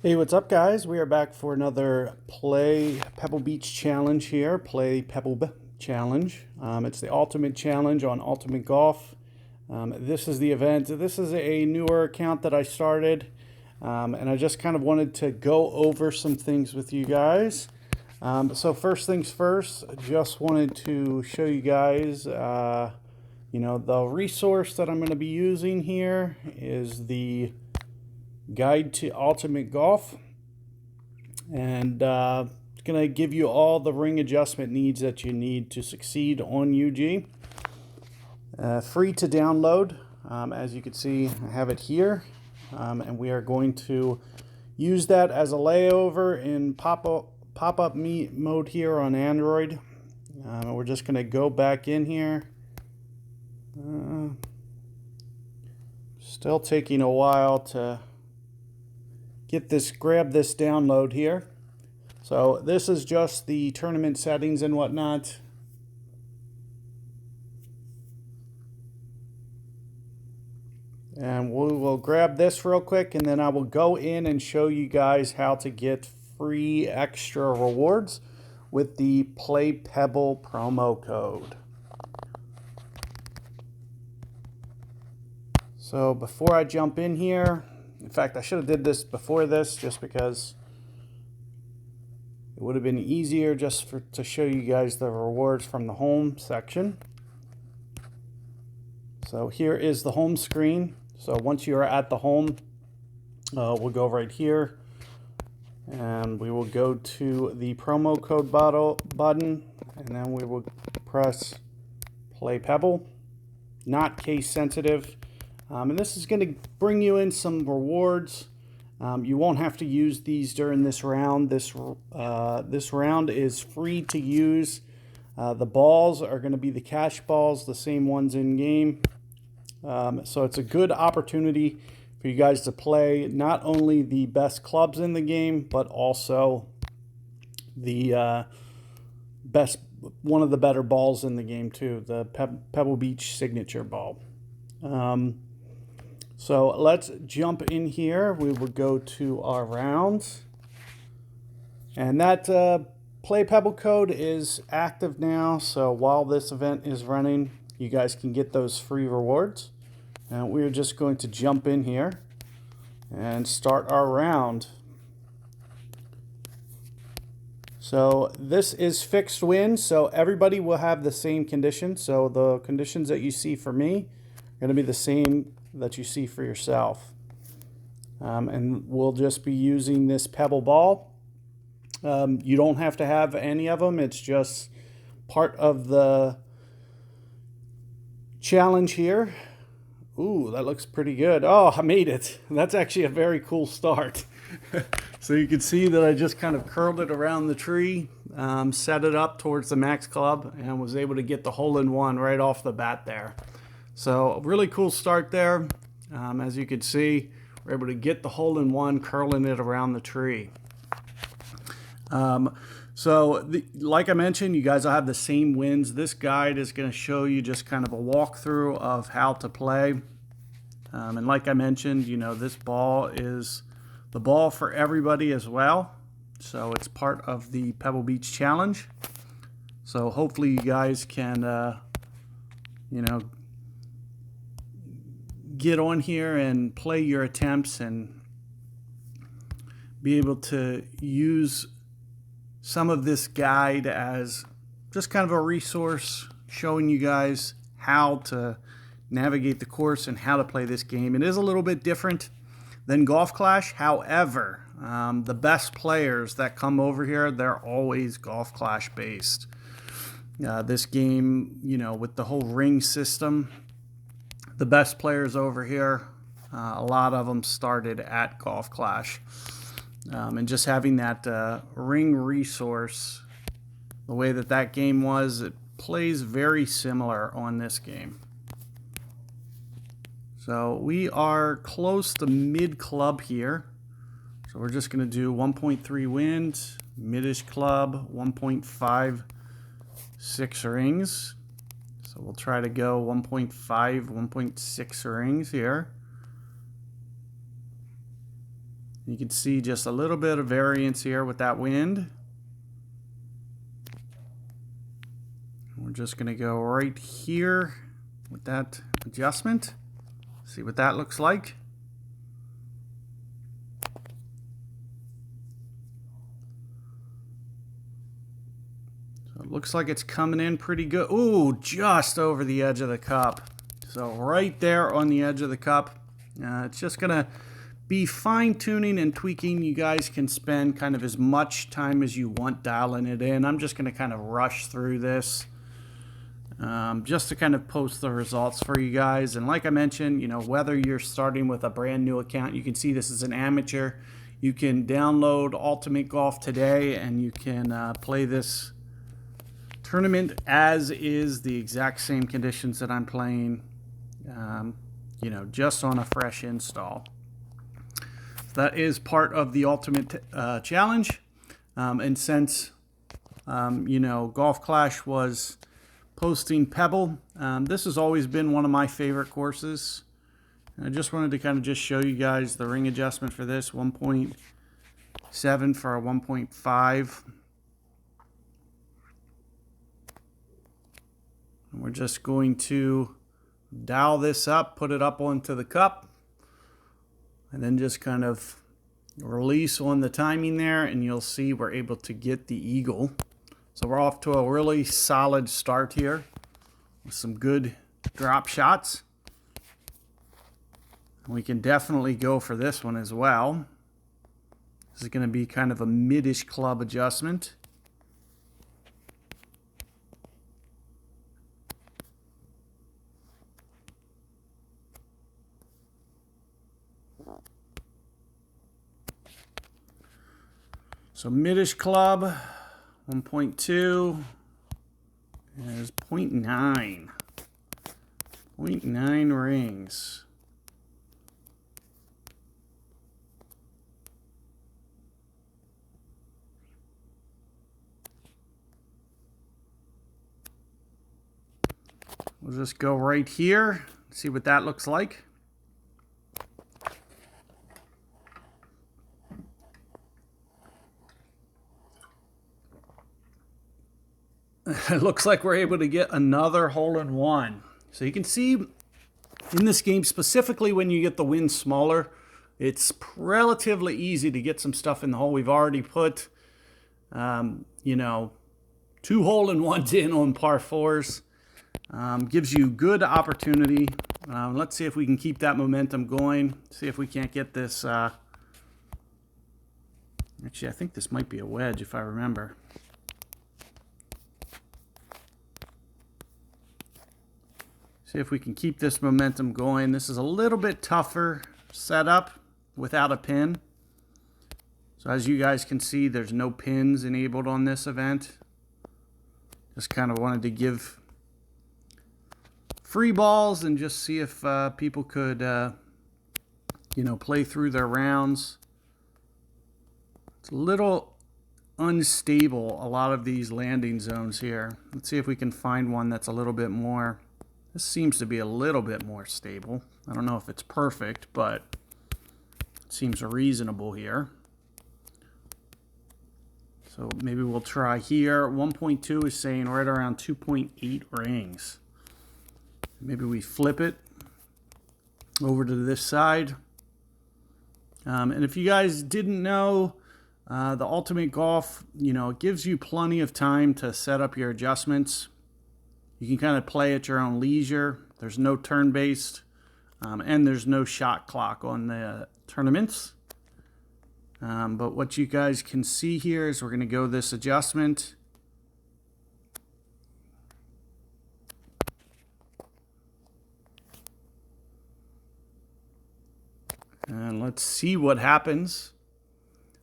Hey, what's up, guys? We are back for another Play Pebble Beach challenge here. Play Pebble challenge. It's the ultimate challenge on Ultimate Golf. This is the event. This is a newer account that I started, and I just kind of wanted to go over some things with you guys. So first things first, I just wanted to show you guys, the resource that I'm going to be using here is the Guide to Ultimate Golf, and it's going to give you all the ring adjustment needs that you need to succeed on UG. Free to download. As you can see, I have it here, and we are going to use that as a layover in pop-up mode here on Android. We're just going to go back in here. Still taking a while to grab this download here. So this is just the tournament settings and whatnot. And we will grab this real quick, and then I will go in and show you guys how to get free extra rewards with the PLAYPEBBLE promo code. So before I jump in here, in fact, I should have did this before this just because it would have been easier to show you guys the rewards from the home section. So here is the home screen. So once you are at the home, we'll go right here, and we will go to the promo code button, and then we will press PLAYPEBBLE, not case sensitive. And this is going to bring you in some rewards. You won't have to use these during this round. This round is free to use. The balls are going to be the cash balls, the same ones in game. So it's a good opportunity for you guys to play not only the best clubs in the game, but also the one of the better balls in the game too, the Pebble Beach signature ball. So let's jump in here. We will go to our rounds. And that PLAYPEBBLE code is active now. So while this event is running, you guys can get those free rewards. And we're just going to jump in here and start our round. So this is fixed win. So everybody will have the same conditions. So the conditions that you see for me are going to be the same that you see for yourself. And we'll just be using this pebble ball. You don't have to have any of them. It's just part of the challenge here. Ooh, that looks pretty good. Oh, I made it. That's actually a very cool start. So you can see that I just kind of curled it around the tree, set it up towards the max club, and was able to get the hole-in-one right off the bat there. So a really cool start there. As you can see, we're able to get the hole-in-one, curling it around the tree. Like I mentioned, you guys will have the same wins. This guide is going to show you just kind of a walkthrough of how to play. And like I mentioned, this ball is the ball for everybody as well. So it's part of the Pebble Beach Challenge. So hopefully you guys can, get on here and play your attempts and be able to use some of this guide as just kind of a resource showing you guys how to navigate the course and how to play this game. It is a little bit different than Golf Clash. However, the best players that come over here, they're always Golf Clash based. This game, with the whole ring system, the best players over here, a lot of them started at Golf Clash. And just having that ring resource, the way that game was, it plays very similar on this game. So we are close to mid club here. So we're just going to do 1.3 wind, midish club, 1.56 rings. So we'll try to go 1.5, 1.6 rings here. You can see just a little bit of variance here with that wind. We're just going to go right here with that adjustment. See what that looks like. So it looks like it's coming in pretty good. Ooh, just over the edge of the cup. So right there on the edge of the cup. It's just going to be fine-tuning and tweaking. You guys can spend kind of as much time as you want dialing it in. I'm just going to kind of rush through this just to kind of post the results for you guys. And like I mentioned, you know, whether you're starting with a brand new account, you can see this is an amateur. You can download Ultimate Golf today and you can play this tournament as is, the exact same conditions that I'm playing, you know, just on a fresh install. That is part of the Ultimate Challenge. And since, you know, Golf Clash was posting Pebble, this has always been one of my favorite courses. And I just wanted to kind of just show you guys the ring adjustment for this, 1.7 for a 1.5. And we're just going to dial this up, put it up onto the cup, and then just kind of release on the timing there, and you'll see we're able to get the eagle. So we're off to a really solid start here with some good drop shots. We can definitely go for this one as well. This is going to be kind of a mid-ish club adjustment. So mid-ish club, 1.2 is 0.9. 0.9 rings. We'll just go right here, see what that looks like. It looks like we're able to get another hole-in-one. So you can see in this game, specifically when you get the wind smaller, it's relatively easy to get some stuff in the hole. We've already put, you know, 2 hole-in-ones in on par 4s. Gives you good opportunity. Let's see if we can keep that momentum going. See if we can't get this. Actually, I think this might be a wedge if I remember. See if we can keep this momentum going. This is a little bit tougher setup without a pin. So as you guys can see, there's no pins enabled on this event. Just kind of wanted to give free balls and just see if people could, you know, play through their rounds. It's a little unstable, a lot of these landing zones here. Let's see if we can find one that's a little bit more. This seems to be a little bit more stable. I don't know if it's perfect, but it seems reasonable here. So maybe we'll try here. 1.2 is saying right around 2.8 rings. Maybe we flip it over to this side. And if you guys didn't know, the Ultimate Golf, you know, it gives you plenty of time to set up your adjustments. You can kind of play at your own leisure. There's no turn-based, and there's no shot clock on the tournaments. But what you guys can see here is we're going to go this adjustment. And let's see what happens.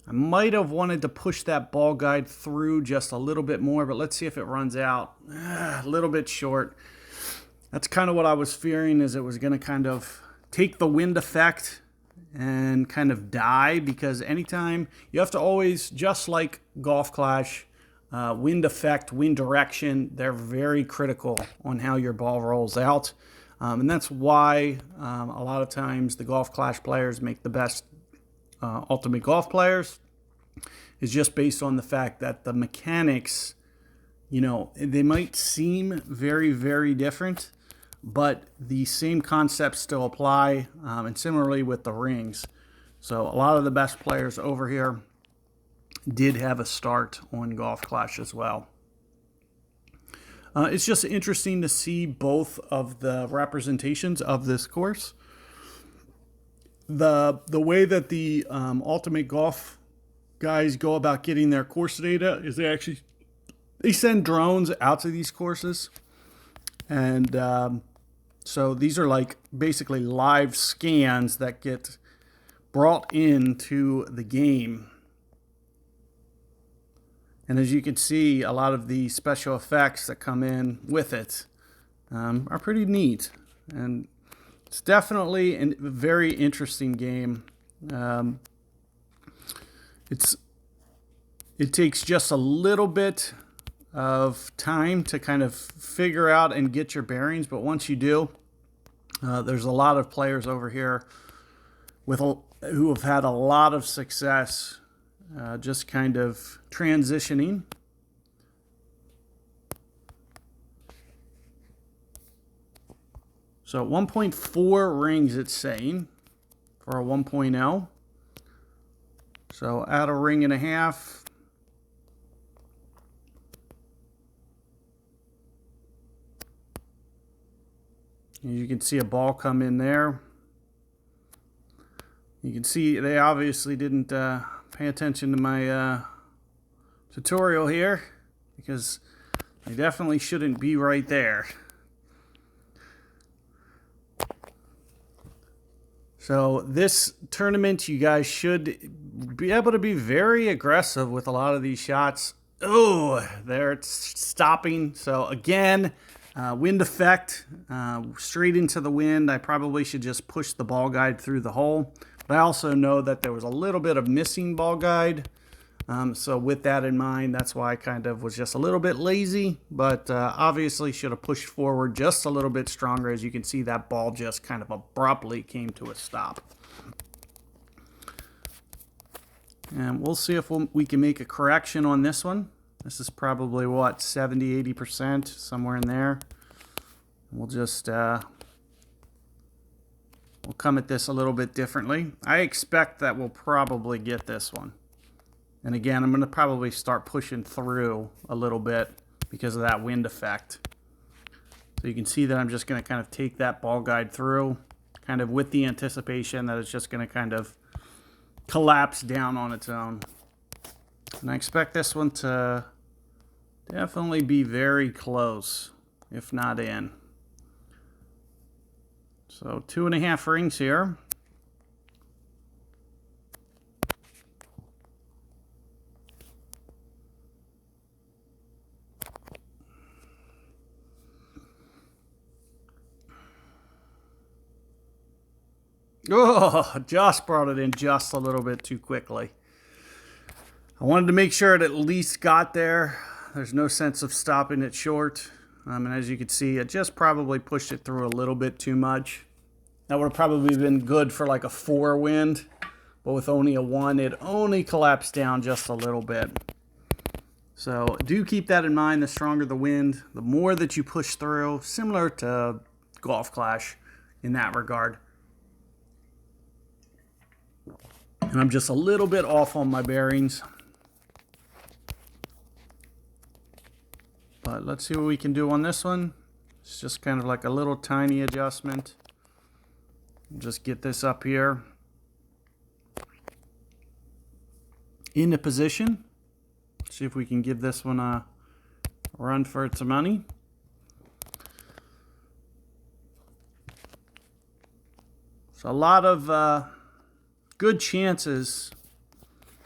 I might have wanted to push that ball guide through just a little bit more, but let's see if it runs out. A little bit short. That's kind of what I was fearing, is it was going to kind of take the wind effect and kind of die, because anytime you have to always, just like Golf Clash, wind effect, wind direction, they're very critical on how your ball rolls out. And that's why a lot of times the Golf Clash players make the best Ultimate Golf players is just based on the fact that the mechanics, you know, they might seem very, very different, but the same concepts still apply, and similarly with the rings. So a lot of the best players over here did have a start on Golf Clash as well. It's just interesting to see both of the representations of this course. The way that the Ultimate Golf guys go about getting their course data is they send drones out to these courses, and so these are like basically live scans that get brought into the game. And as you can see, a lot of the special effects that come in with it are pretty neat, and it's definitely a very interesting game. It takes just a little bit of time to kind of figure out and get your bearings, but once you do, there's a lot of players over here who have had a lot of success just kind of transitioning. So 1.4 rings it's saying for a 1.0. So add a ring and a half. You can see a ball come in there. You can see they obviously didn't pay attention to my tutorial here, because they definitely shouldn't be right there. So this tournament, you guys should be able to be very aggressive with a lot of these shots. Oh, there it's stopping. So again, wind effect, straight into the wind. I probably should just push the ball guide through the hole. But I also know that there was a little bit of missing ball guide. So with that in mind, that's why I kind of was just a little bit lazy, but obviously should have pushed forward just a little bit stronger. As you can see, that ball just kind of abruptly came to a stop. And we'll see if we can make a correction on this one. This is probably, what, 70, 80%, somewhere in there. We'll just, we'll come at this a little bit differently. I expect that we'll probably get this one. And again, I'm going to probably start pushing through a little bit because of that wind effect. So you can see that I'm just going to kind of take that ball guide through, kind of with the anticipation that it's just going to kind of collapse down on its own. And I expect this one to definitely be very close, if not in. So 2.5 rings here. Oh, just brought it in just a little bit too quickly. I wanted to make sure it at least got there. There's no sense of stopping it short. And as you can see, I just probably pushed it through a little bit too much. That would have probably been good for like a 4 wind, but with only a 1, it only collapsed down just a little bit. So do keep that in mind. The stronger the wind, the more that you push through, similar to Golf Clash in that regard. And I'm just a little bit off on my bearings. But let's see what we can do on this one. It's just kind of like a little tiny adjustment. Just get this up here into position. See if we can give this one a run for its money. So a lot of good chances.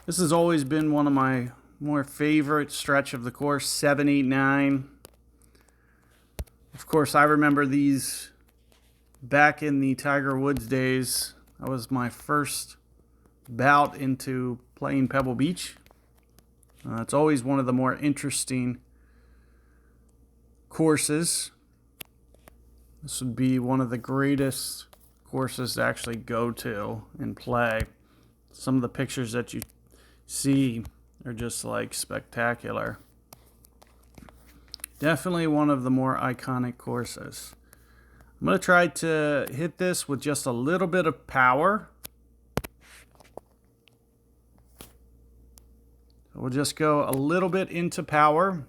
This has always been one of my more favorite stretch of the course, 7, 8, 9. Of course, I remember these back in the Tiger Woods days. That was my first bout into playing Pebble Beach. It's always one of the more interesting courses. This would be one of the greatest courses to actually go to and play. Some of the pictures that you see are just like spectacular. Definitely one of the more iconic courses. I'm going to try to hit this with just a little bit of power. So we'll just go a little bit into power.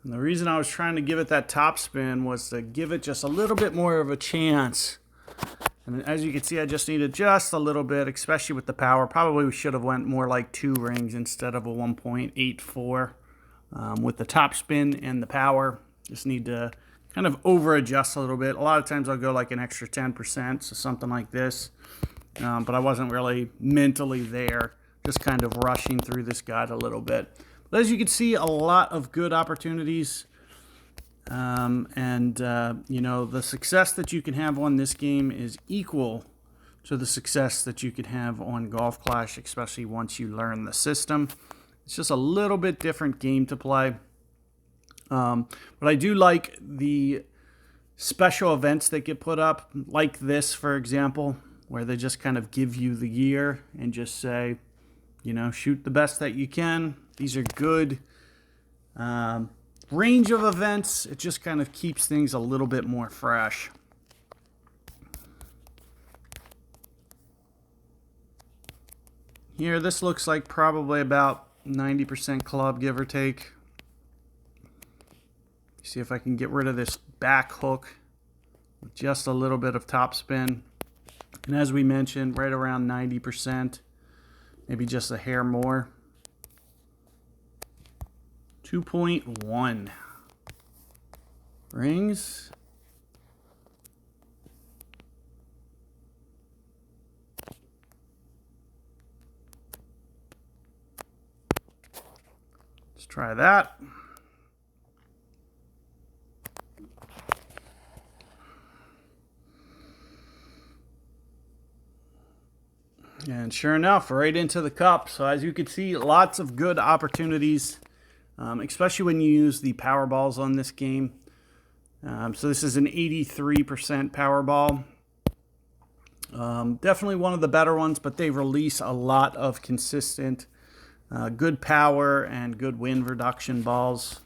And the reason I was trying to give it that top spin was to give it just a little bit more of a chance. And as you can see, I just needed just a little bit, especially with the power. Probably we should have went more like 2 rings instead of a 1.84 with the top spin and the power. Just need to kind of over adjust a little bit. A lot of times I'll go like an extra 10%, so something like this. But I wasn't really mentally there, just kind of rushing through this guide a little bit. But as you can see, a lot of good opportunities. You know, the success that you can have on this game is equal to the success that you can have on Golf Clash, especially once you learn the system. It's just a little bit different game to play. But I do like the special events that get put up, like this, for example, where they just kind of give you the gear and just say, you know, shoot the best that you can. These are good range of events. It just kind of keeps things a little bit more fresh. Here, this looks like probably about 90% club, give or take. See if I can get rid of this back hook with just a little bit of topspin. And as we mentioned, right around 90%, maybe just a hair more. 2.1 rings. Let's try that. And sure enough, right into the cup. So as you can see, lots of good opportunities, especially when you use the power balls on this game. So this is an 83% power ball. Definitely one of the better ones, but they release a lot of consistent, good power and good wind reduction balls.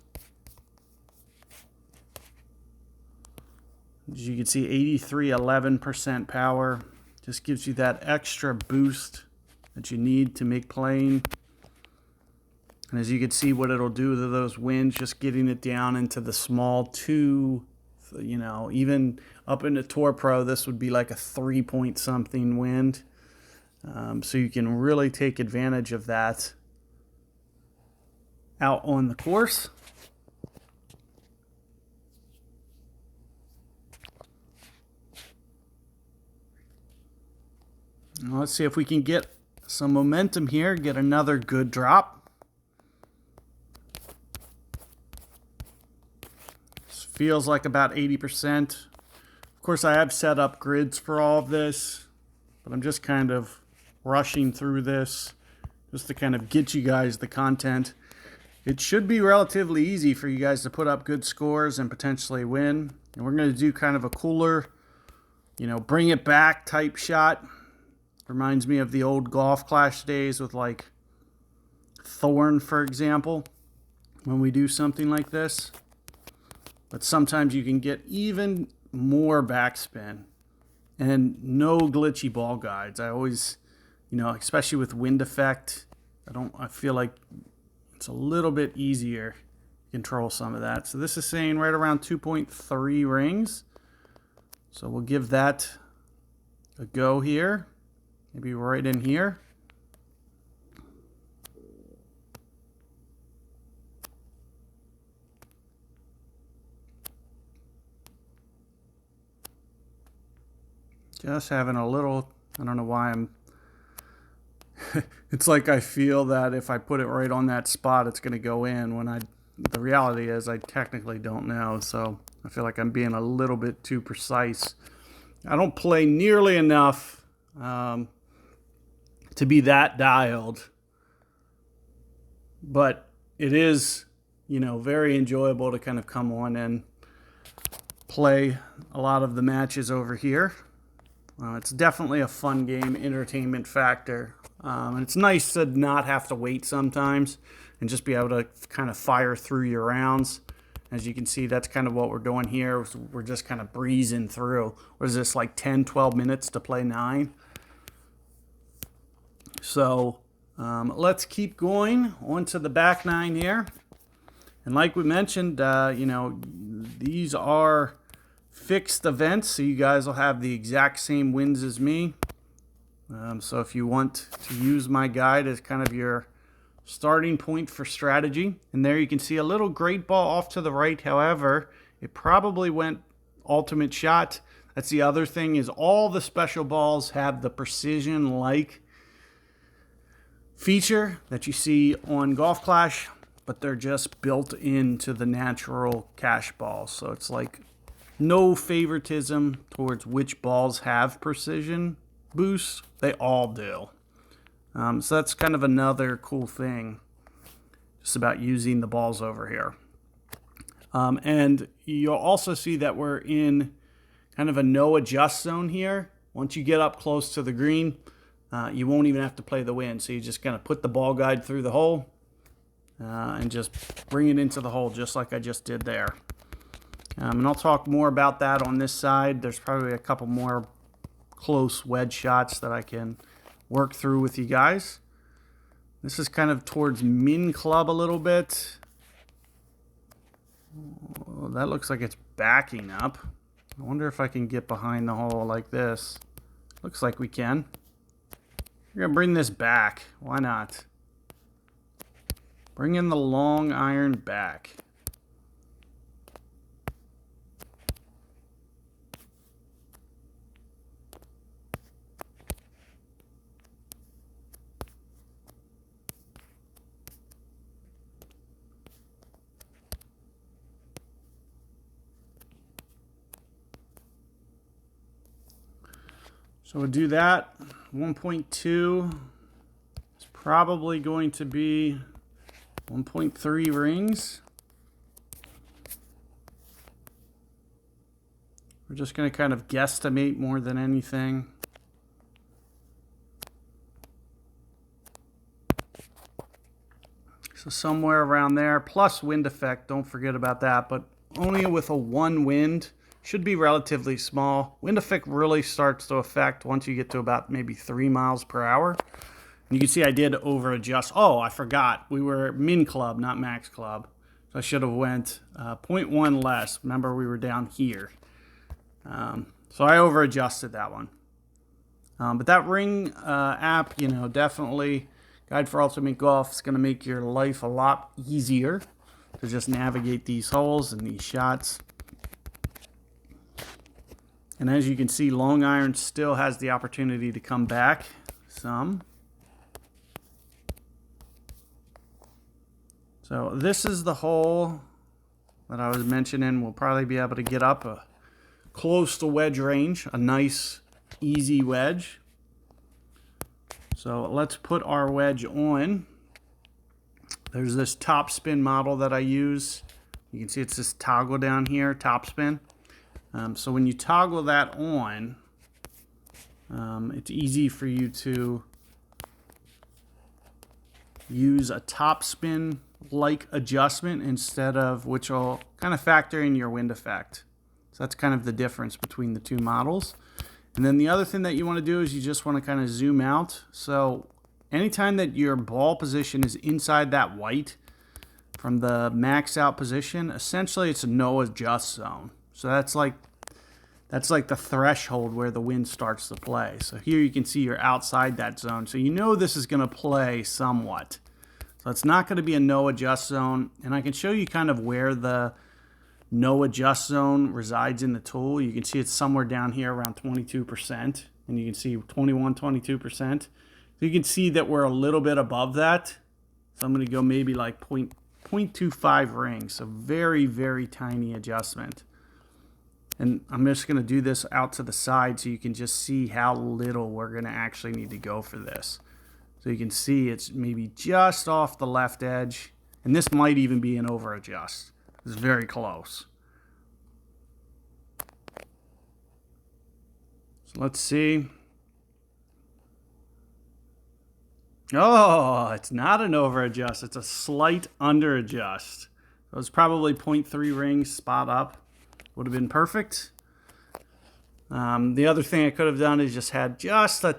As you can see, 11% power. Just gives you that extra boost that you need to make playing. And as you can see what it'll do to those winds, just getting it down into the small 2, you know, even up into Tour Pro, this would be like a 3-point something wind. So you can really take advantage of that out on the course. Let's see if we can get some momentum here, get another good drop. This feels like about 80%. Of course, I have set up grids for all of this, but I'm just kind of rushing through this just to kind of get you guys the content. It should be relatively easy for you guys to put up good scores and potentially win. And we're going to do kind of a cooler, you know, bring it back type shot. Reminds me of the old Golf Clash days with like Thorn, for example, when we do something like this. But sometimes you can get even more backspin and no glitchy ball guides. I always, you know, especially with wind effect, I feel like it's a little bit easier to control some of that. So this is saying right around 2.3 rings. So we'll give that a go here. Maybe right in here. Just having a little, I don't know why I'm, it's like I feel that if I put it right on that spot, it's going to go in when the reality is I technically don't know. So I feel like I'm being a little bit too precise. I don't play nearly enough to be that dialed, but it is, you know, very enjoyable to kind of come on and play a lot of the matches over here. It's definitely a fun game, entertainment factor. And it's nice to not have to wait sometimes and just be able to kind of fire through your rounds. As you can see, that's kind of what we're doing here. We're just kind of breezing through. What is this, like 10, 12 minutes to play 9? So let's keep going on to the back 9 here. And like we mentioned, you know, these are fixed events, so you guys will have the exact same wins as me. So if you want to use my guide as kind of your starting point for strategy, and there you can see a little great ball off to the right. However, it probably went ultimate shot. That's the other thing, is all the special balls have the precision like feature that you see on Golf Clash, but they're just built into the natural cash balls. So it's like no favoritism towards which balls have precision boosts. They all do. So that's kind of another cool thing just about using the balls over here. And you'll also see that we're in kind of a no adjust zone here. Once you get up close to the green, you won't even have to play the wind. So you just kind of put the ball guide through the hole and just bring it into the hole just like I just did there. And I'll talk more about that on this side. There's probably a couple more close wedge shots that I can work through with you guys. This is kind of towards min club a little bit. Oh, that looks like it's backing up. I wonder if I can get behind the hole like this. Looks like we can. We're going to bring this back. Why not? Bring in the long iron back. So we'll do that. 1.2 is probably going to be 1.3 rings. We're just going to kind of guesstimate more than anything. So somewhere around there, plus wind effect, don't forget about that, but only with a 1 wind. Should be relatively small. Wind effect really starts to affect once you get to about maybe 3 miles per hour. And you can see I did over adjust. Oh, I forgot. We were min club, not max club. So I should have went 0.1 less. Remember, we were down here. So I over adjusted that one. But that ring app, you know, definitely Guide for Ultimate Golf is going to make your life a lot easier to just navigate these holes and these shots. And as you can see, long iron still has the opportunity to come back some. So this is the hole that I was mentioning. We'll probably be able to get up close to wedge range, a nice, easy wedge. So let's put our wedge on. There's this top spin model that I use. You can see it's this toggle down here, top spin. So when you toggle that on, it's easy for you to use a top spin like adjustment instead of, which will kind of factor in your wind effect. So that's kind of the difference between the two models. And then the other thing that you want to do is you just want to kind of zoom out. So anytime that your ball position is inside that white from the max out position, essentially it's a no adjust zone. So that's like the threshold where the wind starts to play. So here you can see you're outside that zone. So you know this is going to play somewhat. So it's not going to be a no adjust zone. And I can show you kind of where the no adjust zone resides in the tool. You can see it's somewhere down here around 22%. And you can see 21, 22%. So you can see that we're a little bit above that. So I'm going to go maybe like 0.25 rings. So very, very tiny adjustment. And I'm just going to do this out to the side so you can just see how little we're going to actually need to go for this. So you can see it's maybe just off the left edge. And this might even be an over adjust. It's very close. So let's see. Oh, it's not an over adjust. It's a slight under adjust. It was probably 0.3 rings spot up. Would have been perfect. The other thing I could have done is just had just a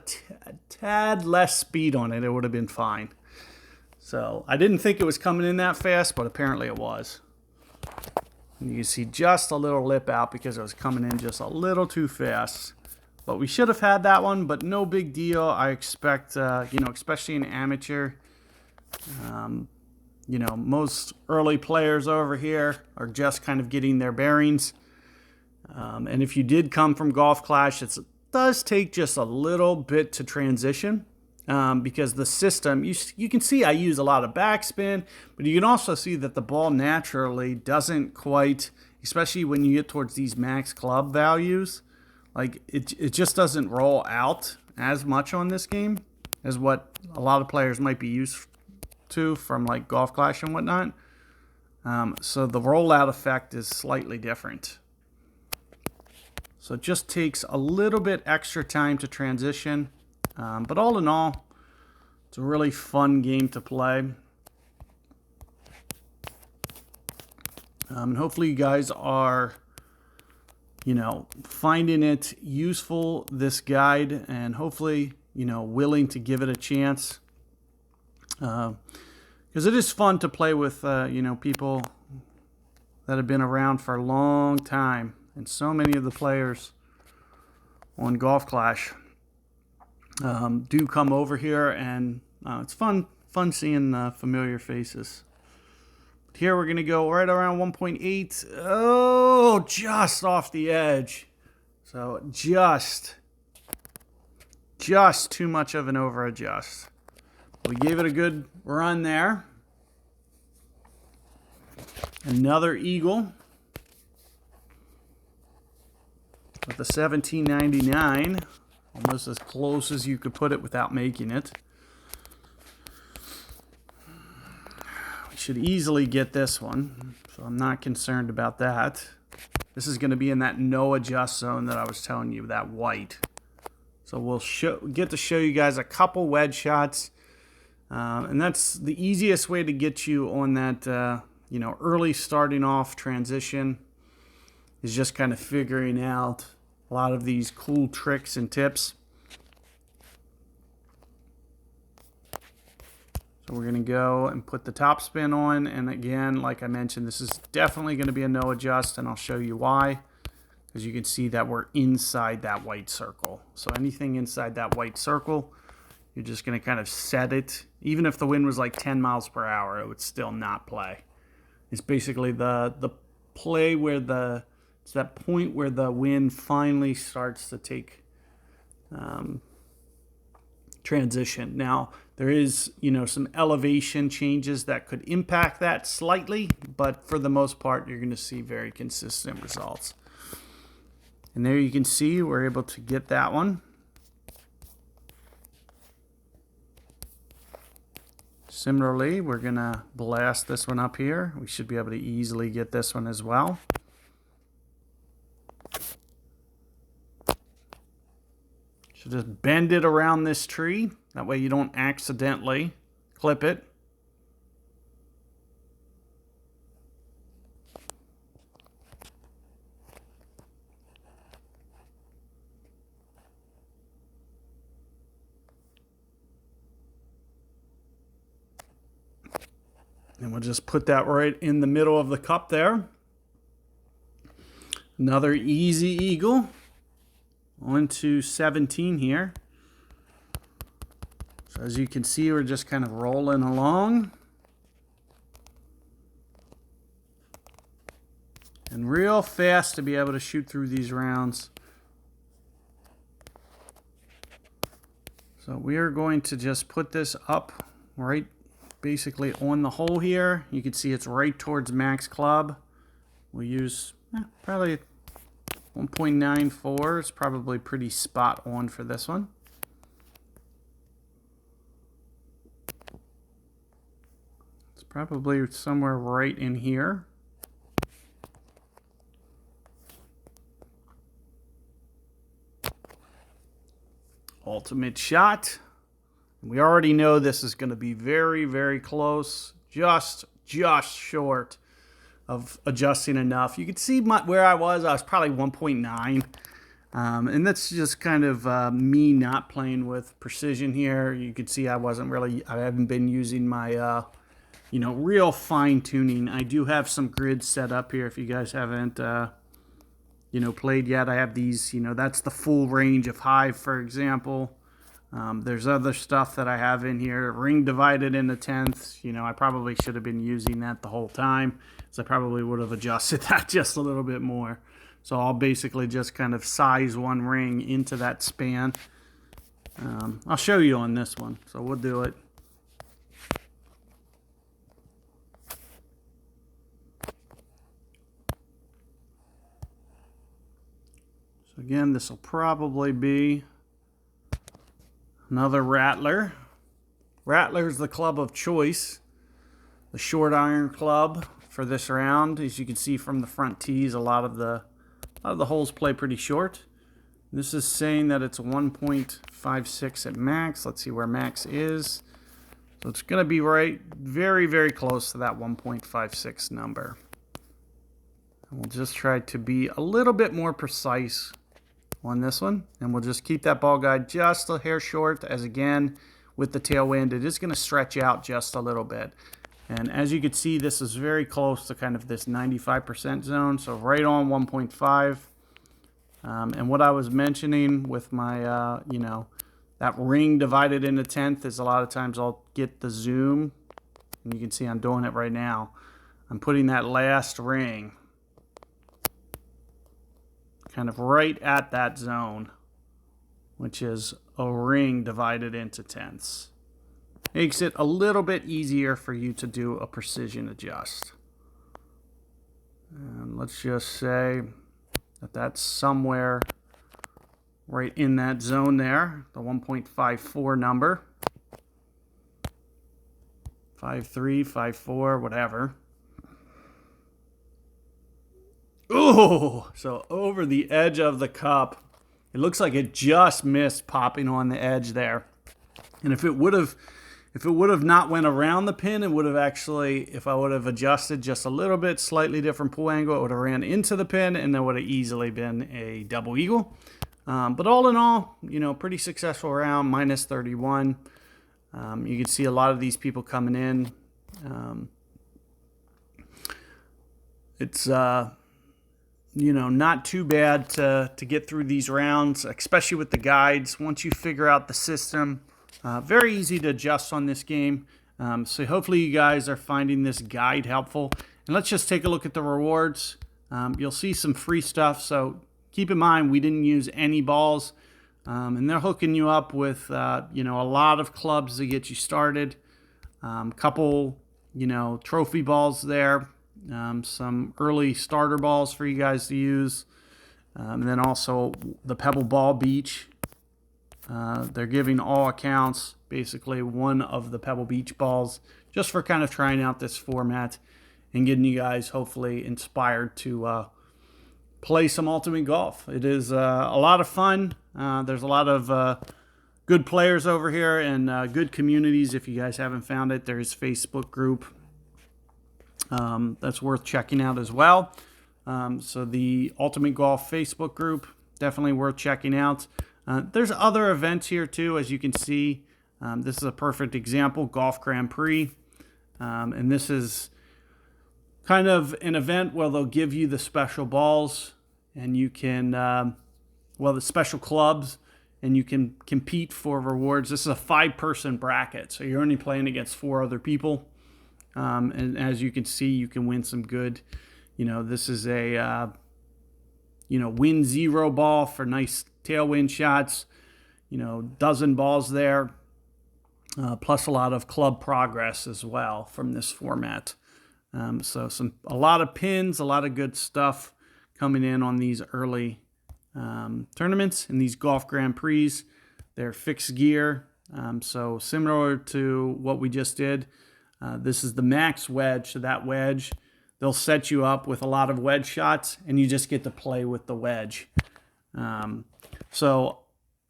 tad less speed on it. It would have been fine. So I didn't think it was coming in that fast, but apparently it was. And you can see just a little lip out because it was coming in just a little too fast. But we should have had that one, but no big deal. I expect, you know, especially in amateur, you know, most early players over here are just kind of getting their bearings. And if you did come from Golf Clash, it does take just a little bit to transition because the system, you can see I use a lot of backspin, but you can also see that the ball naturally doesn't quite, especially when you get towards these max club values, like it just doesn't roll out as much on this game as what a lot of players might be used to from like Golf Clash and whatnot. So the rollout effect is slightly different. So it just takes a little bit extra time to transition. But all in all, it's a really fun game to play. And hopefully you guys are, you know, finding it useful, this guide, and hopefully, you know, willing to give it a chance. Because it is fun to play with, you know, people that have been around for a long time. And so many of the players on Golf Clash do come over here, and it's fun seeing familiar faces. But here we're going to go right around 1.8. Oh, just off the edge. So just too much of an over adjust. We gave it a good run there. Another eagle. With the 1799, almost as close as you could put it without making it. We should easily get this one, so I'm not concerned about that. This is going to be in that no adjust zone that I was telling you, that white. So we'll get to show you guys a couple wedge shots, and that's the easiest way to get you on that, you know, early starting off transition. Is just kind of figuring out a lot of these cool tricks and tips. So we're going to go and put the top spin on. And again, like I mentioned, this is definitely going to be a no adjust, and I'll show you why. Because you can see that we're inside that white circle. So anything inside that white circle, you're just going to kind of set it. Even if the wind was like 10 miles per hour, it would still not play. It's basically the play where it's that point where the wind finally starts to take transition. Now, there is, you know, some elevation changes that could impact that slightly, but for the most part, you're going to see very consistent results. And there you can see we're able to get that one. Similarly, we're going to blast this one up here. We should be able to easily get this one as well. So just bend it around this tree. That way you don't accidentally clip it. And we'll just put that right in the middle of the cup there. Another easy eagle. On to 17 here. So as you can see, we're just kind of rolling along. And real fast to be able to shoot through these rounds. So we are going to just put this up right basically on the hole here. You can see it's right towards max club. We'll use probably 1.94 is probably pretty spot on for this one. It's probably somewhere right in here. ultimate shot. We already know this is going to be very, very close, just short of adjusting enough. You can see where I was probably 1.9. And that's just kind of me not playing with precision here. You can see I haven't been using my, real fine tuning. I do have some grids set up here if you guys haven't, played yet. I have these, that's the full range of Hive, for example. There's other stuff that I have in here. Ring divided into tenths. I probably should have been using that the whole time, so I probably would have adjusted that just a little bit more. So I'll basically just kind of size one ring into that span. I'll show you on this one, so we'll do it. So again, this will probably be another Rattler. Rattler is the club of choice. The short iron club for this round. As you can see from the front tees, a lot of the holes play pretty short. This is saying that it's 1.56 at max. Let's see where max is. So it's going to be very, very close to that 1.56 number. And we'll just try to be a little bit more precise on this one. And we'll just keep that ball guide just a hair short, as again, with the tailwind, it is going to stretch out just a little bit. And as you can see, this is very close to kind of this 95% zone, so right on 1.5. And what I was mentioning with my, that ring divided into tenth is a lot of times I'll get the zoom, and you can see I'm doing it right now. I'm putting that last ring kind of right at that zone, which is a ring divided into tenths. Makes it a little bit easier for you to do a precision adjust. And let's just say that that's somewhere right in that zone there, the 1.54 number. 5.3, 5.4, whatever. Ooh, so over the edge of the cup. It looks like it just missed popping on the edge there. And if it would have not went around the pin, it would have actually, if I would have adjusted just a little bit, slightly different pull angle, it would have ran into the pin, and there would have easily been a double eagle. But all in all, pretty successful round, minus 31. You can see a lot of these people coming in. It's not too bad to get through these rounds, especially with the guides. Once you figure out the system, very easy to adjust on this game. So hopefully you guys are finding this guide helpful. And let's just take a look at the rewards. You'll see some free stuff. So keep in mind, we didn't use any balls. And they're hooking you up with, a lot of clubs to get you started. Couple, trophy balls there. Some early starter balls for you guys to use. And then also the Pebble Ball Beach. They're giving all accounts basically one of the Pebble Beach balls just for kind of trying out this format and getting you guys hopefully inspired to play some Ultimate Golf. It is a lot of fun. There's a lot of good players over here and good communities. If you guys haven't found it, there's a Facebook group that's worth checking out as well. So the Ultimate Golf Facebook group, definitely worth checking out. There's other events here too, as you can see. This is a perfect example, Golf Grand Prix. And this is kind of an event where they'll give you the special balls and you can, the special clubs, and you can compete for rewards. This is a 5-person bracket, so you're only playing against 4 other people. And as you can see, you can win some good, this is a, win 0 ball for nice tailwind shots, dozen balls there, plus a lot of club progress as well from this format. So a lot of pins, a lot of good stuff coming in on these early tournaments and these Golf Grand Prix. They're fixed gear, so similar to what we just did. This is the max wedge, so that wedge, they'll set you up with a lot of wedge shots, and you just get to play with the wedge. So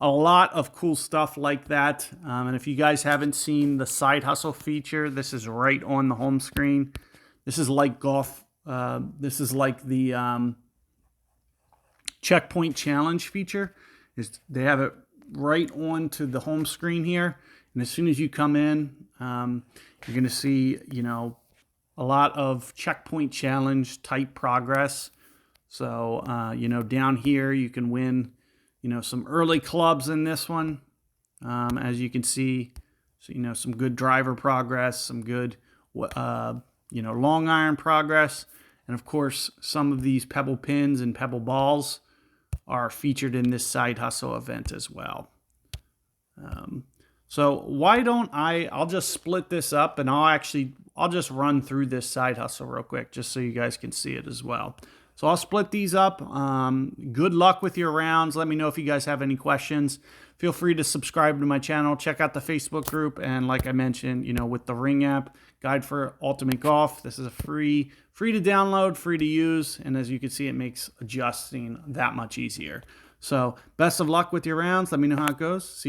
a lot of cool stuff like that. And if you guys haven't seen the side hustle feature, this is right on the home screen. This is like golf. This is like the checkpoint challenge feature. They have it right onto the home screen here. And as soon as you come in, you're going to see, a lot of checkpoint challenge type progress. So, down here you can win, some early clubs in this one. As you can see, so, some good driver progress, some good, long iron progress. And of course, some of these pebble pins and pebble balls are featured in this side hustle event as well. So why don't I'll just split this up, and I'll just run through this side hustle real quick just so you guys can see it as well. So I'll split these up. Good luck with your rounds. Let me know if you guys have any questions. Feel free to subscribe to my channel. Check out the Facebook group. And like I mentioned, with the Ring app, Guide for Ultimate Golf, this is a free to download, free to use. And as you can see, it makes adjusting that much easier. So best of luck with your rounds. Let me know how it goes. See